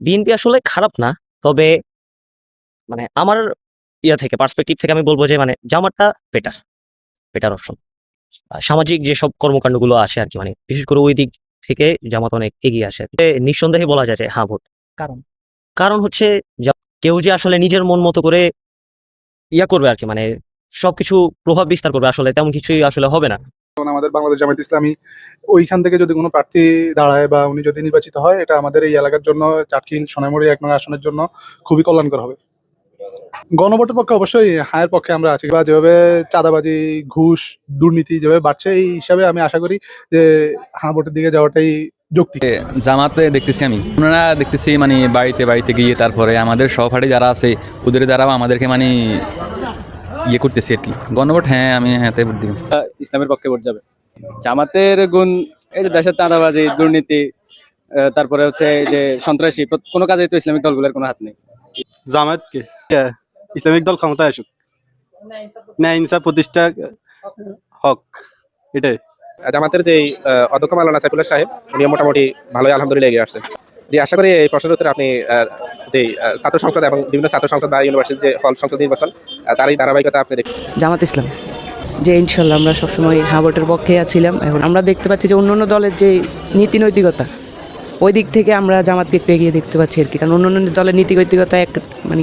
BNP আসলে খারাপ না। তবে মানে আমার থেকে পার্সপেক্টিভ থেকে আমি বলব যে মানে জামাতটা বেটার, বেটার অপশন। সামাজিক যেসব কর্মকান্ডগুলো আসে আরকি, মানে বিশেষ করে ওই দিক থেকে জামাত অনেক এগিয়ে আসে আরকি। নিঃসন্দেহে বলা যায় যে হ্যাঁ, ভোট। কারণ কারণ হচ্ছে কেউ যে আসলে নিজের মন মতো করে করবে আরকি, মানে সবকিছু প্রভাব বিস্তার করবে, আসলে তেমন কিছুই আসলে হবে না। আমাদের বাংলাদেশ জামায়াত ইসলামী ওইখান থেকে যদি কোনো প্রার্থী দাঁড়ায় বা উনি যদি নির্বাচিত হয়, এটা আমাদের এই এলাকার জন্য, চাটখিল সোনাইমুড়ি ১ নং আসনের জন্য খুবই কল্যাণকর হবে। গণভোটের পক্ষে অবশ্যই হায়ের পক্ষে আমরা আছি, বা যেভাবে চাঁদাবাজি, ঘুষ, দুর্নীতি যেভাবে বাড়ছে, এই হিসাবে আমি আশা করি যে হ্যাঁ ভোটের দিকে যাওয়াটাই যৌক্তিক। জামাতে দেখতেছি আমি, ওনারা দেখতেছি মানে বাড়িতে বাড়িতে গিয়ে তারপরে আমাদের সহপাঠী যারা আছে ওদের দ্বারাও আমাদেরকে মানে করতেছি আর কি। গণভোট হ্যাঁ, আমি হ্যাঁতে ভোট দিব। ইসলামের পক্ষে ভোট যাবে। জামাতের গুণ এই যে দেশের চাঁদাবাজি, দুর্নীতি, তারপরে হচ্ছে এই যে সন্ত্রাসী, কোনো কাজেই তো ইসলামিক দলগুলোর কোনো হাত নেই। জামায়াতকে ইসলামিক দল ক্ষমতায় আসুক, ন্যায় ইনসাফ প্রতিষ্ঠা হক, এটাই। জামাতের যে অধ্যক্ষ মাওলানা সাইফুল্লাহ সাহেব, উনি মোটামুটি ভালোই আলহামদুলিল্লাহ এগিয়ে আসছেন। যে আশা করি এই প্রশ্নের উত্তরে আপনি যে ছাত্র সংসদ এবং বিভিন্ন ছাত্র সংসদ বা ইউনিভার্সিটির যে হল সংসদ নির্বাচন, তারই ধারাবাহিকতা আপনি দেখবেন। জামাত ইসলাম যে ইনশাল্লাহ আমরা সবসময় হ্যাঁ ভোটের পক্ষে ছিলাম। এখন আমরা দেখতে পাচ্ছি যে অন্য দলের যে নীতি নৈতিকতা, ওই দিক থেকে আমরা জামাতকে একটু এগিয়ে দেখতে পাচ্ছি আর কি। কারণ অন্য দলের নীতি নৈতিকতা মানে